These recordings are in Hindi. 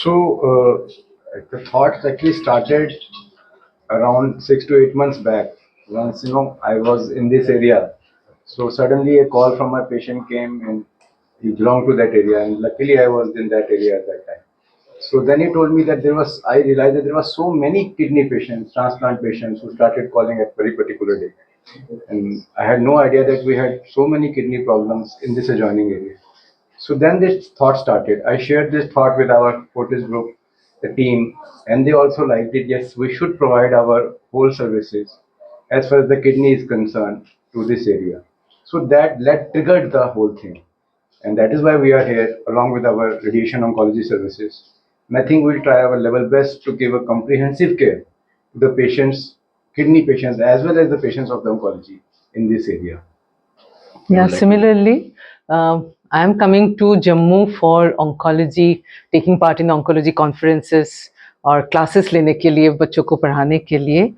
The thoughts actually started around 6 to 8 months back. Once I was in this area, so suddenly a call from my patient came, and he belonged to that area, and luckily I was in that area at that time. So then he told me that I realized that there were so many kidney patients, transplant patients who started calling at very particular day. And I had no idea that we had so many kidney problems in this adjoining area. So then this thought started. I shared this thought with our Fortis group, the team, and they also liked it. Yes, we should provide our whole services as far as the kidney is concerned to this area. So that triggered the whole thing. And that is why we are here along with our radiation oncology services. And I think we'll try our level best to give a comprehensive care to the patients, kidney patients, as well as the patients of the oncology in this area. Yeah, similarly, I am coming to Jammu for oncology, taking part in oncology conferences और क्लासेस लेने के लिए, बच्चों को पढ़ाने के लिए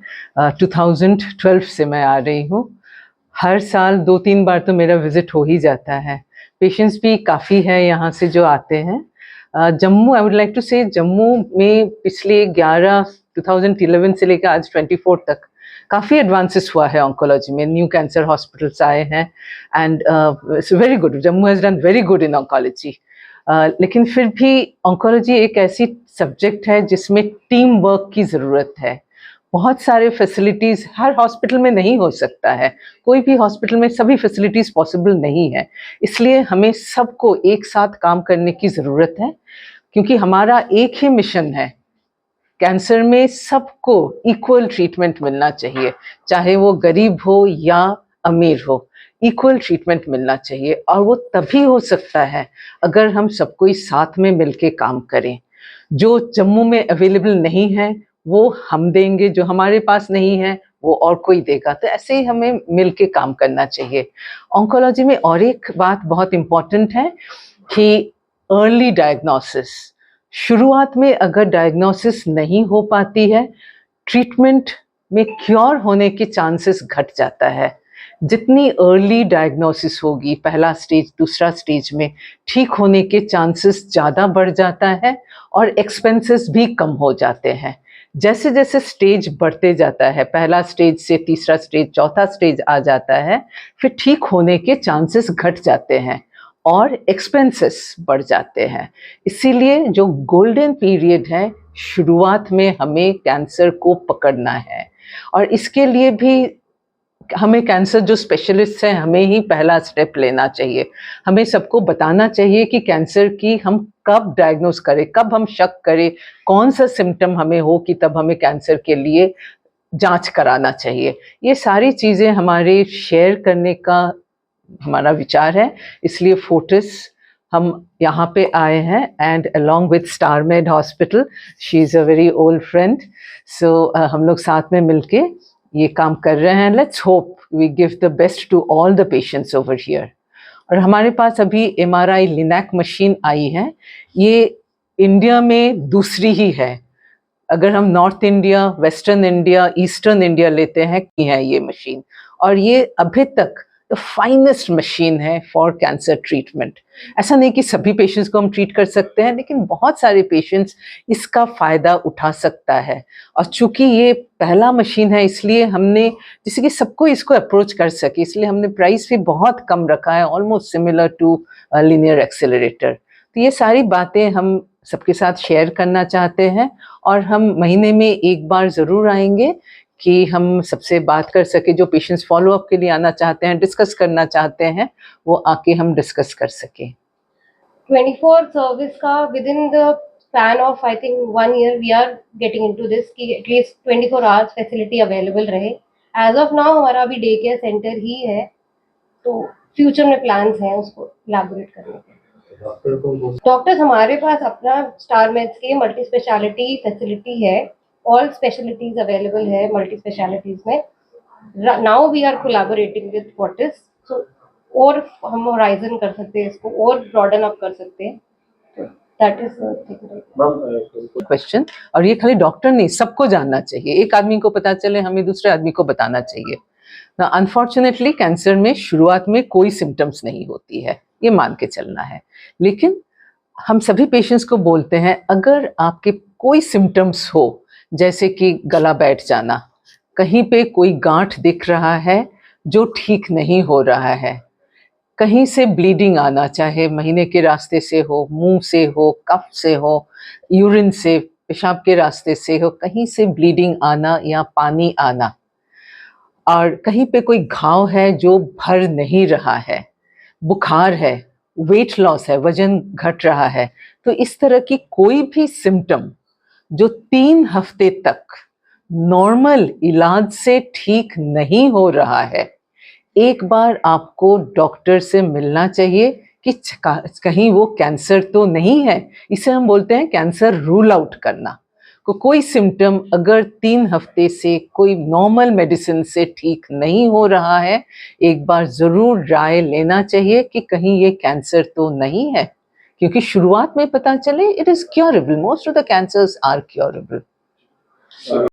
2012 से मैं आ रही हूँ. हर साल 2-3 बार तो मेरा विजिट हो ही जाता है. पेशेंट्स भी काफ़ी है यहाँ से जो आते हैं. Jammu, I would like to say, Jammu में पिछले 2011 से लेकर आज 24 तक काफ़ी एडवांसेस हुआ है ऑन्कोलॉजी में. न्यू कैंसर हॉस्पिटल्स आए हैं and it's very good. Jammu has done very good in oncology. लेकिन फिर भी ऑन्कोलॉजी एक ऐसी सब्जेक्ट है जिसमें टीम वर्क की ज़रूरत है. बहुत सारे फैसिलिटीज़ हर हॉस्पिटल में नहीं हो सकता है. कोई भी हॉस्पिटल में सभी फैसिलिटीज़ पॉसिबल नहीं है. इसलिए हमें सबको एक साथ काम करने की ज़रूरत है, क्योंकि हमारा एक ही मिशन है. कैंसर में सबको इक्वल ट्रीटमेंट मिलना चाहिए, चाहे वो गरीब हो या अमीर हो. इक्वल ट्रीटमेंट मिलना चाहिए, और वो तभी हो सकता है अगर हम सबको इस साथ में मिलके काम करें. जो जम्मू में अवेलेबल नहीं है वो हम देंगे, जो हमारे पास नहीं है वो और कोई देगा. तो ऐसे ही हमें मिलके काम करना चाहिए. ऑन्कोलॉजी में और एक बात बहुत इम्पॉर्टेंट है कि अर्ली डायग्नोसिस. शुरुआत में अगर डायग्नोसिस नहीं हो पाती है, ट्रीटमेंट में क्योर होने के चांसेस घट जाता है. जितनी अर्ली डायग्नोसिस होगी, पहला स्टेज दूसरा स्टेज में, ठीक होने के चांसेस ज़्यादा बढ़ जाता है और एक्सपेंसेस भी कम हो जाते हैं. जैसे जैसे स्टेज बढ़ते जाता है, पहला स्टेज से तीसरा स्टेज, चौथा स्टेज आ जाता है, फिर ठीक होने के चांसेस घट जाते हैं और एक्सपेंसेस बढ़ जाते हैं. इसीलिए जो गोल्डन पीरियड है, शुरुआत में हमें कैंसर को पकड़ना है. और इसके लिए भी हमें कैंसर जो स्पेशलिस्ट हैं, हमें ही पहला स्टेप लेना चाहिए. हमें सबको बताना चाहिए कि कैंसर की हम कब डायग्नोस करें, कब हम शक करें, कौन सा सिम्टम हमें हो कि तब हमें कैंसर के लिए जांच कराना चाहिए. ये सारी चीज़ें हमारे शेयर करने का हमारा विचार है. इसलिए फोर्टिस हम यहाँ पे आए हैं, and along with Starmed hospital, she is a very old friend. So हम लोग साथ में मिलके ये काम कर रहे हैं. Let's hope we give the best to all the patients over here. और हमारे पास अभी MRI लिनैक मशीन आई है. ये इंडिया में दूसरी ही है. अगर हम north India, western India, eastern India लेते हैं कि है ये मशीन, और ये अभी तक द फाइनेस्ट मशीन है फॉर कैंसर ट्रीटमेंट. ऐसा नहीं कि सभी पेशेंट्स को हम ट्रीट कर सकते हैं, लेकिन बहुत सारे पेशेंट्स इसका फ़ायदा उठा सकता है. और चूंकि ये पहला मशीन है, इसलिए हमने, जैसे कि सबको इसको अप्रोच कर सके, इसलिए हमने प्राइस भी बहुत कम रखा है, almost similar to linear accelerator. तो ये सारी बातें हम सबके साथ शेयर करना चाहते हैं, और हम महीने में एक बार ज़रूर आएंगे कि हम सबसे बात कर सके. जो पेशेंट्स फॉलोअप के लिए आना चाहते हैं, डिस्कस करना चाहते हैं, वो आके हम डिस्कस कर सकें. 24 सर्विस का within the span of I think 1 year we are getting into this कि एटलीस्ट 24 hours फैसिलिटी अवेलेबल रहे. एज ऑफ नाउ हमारा अभी डे केयर सेंटर ही है, तो फ्यूचर में प्लान्स हैं उसको इलैबोरेट करने के. डॉक्टर्स हमारे पास अपना स्टार मेड्स के मल्टी स्पेशलिटी फैसिलिटी है. ऑल स्पेशलिटीज अवेलेबल है मल्टी स्पेशलिटीज में. Now we are collaborating with Fortis, so और हम होराइजन कर सकते हैं, इसको और ब्रॉडन अप कर सकते हैं. That is question. और ये खाली डॉक्टर नहीं, सबको जानना चाहिए. एक आदमी को पता चले, हमें दूसरे आदमी को बताना चाहिए. अनफॉर्चुनेटली कैंसर में शुरुआत में कोई सिम्टम्स नहीं होती है, ये मान के चलना है. लेकिन हम सभी पेशेंट्स को बोलते हैं, अगर आपके कोई सिम्टम्स हो, जैसे कि गला बैठ जाना, कहीं पे कोई गांठ दिख रहा है जो ठीक नहीं हो रहा है, कहीं से ब्लीडिंग आना, चाहे महीने के रास्ते से हो, मुंह से हो, कफ से हो, यूरिन से, पेशाब के रास्ते से हो, कहीं से ब्लीडिंग आना या पानी आना, और कहीं पे कोई घाव है जो भर नहीं रहा है, बुखार है, वेट लॉस है, वजन घट रहा है, तो इस तरह की कोई भी सिम्टम जो 3 हफ्ते तक नॉर्मल इलाज से ठीक नहीं हो रहा है, एक बार आपको डॉक्टर से मिलना चाहिए कि कहीं वो कैंसर तो नहीं है। इसे हम बोलते हैं कैंसर रूल आउट करना। कोई सिम्टम अगर 3 हफ्ते से कोई नॉर्मल मेडिसिन से ठीक नहीं हो रहा है, एक बार ज़रूर राय लेना चाहिए कि कहीं ये कैंसर तो नहीं है, क्योंकि शुरुआत में पता चले it is curable, most of the cancers are curable.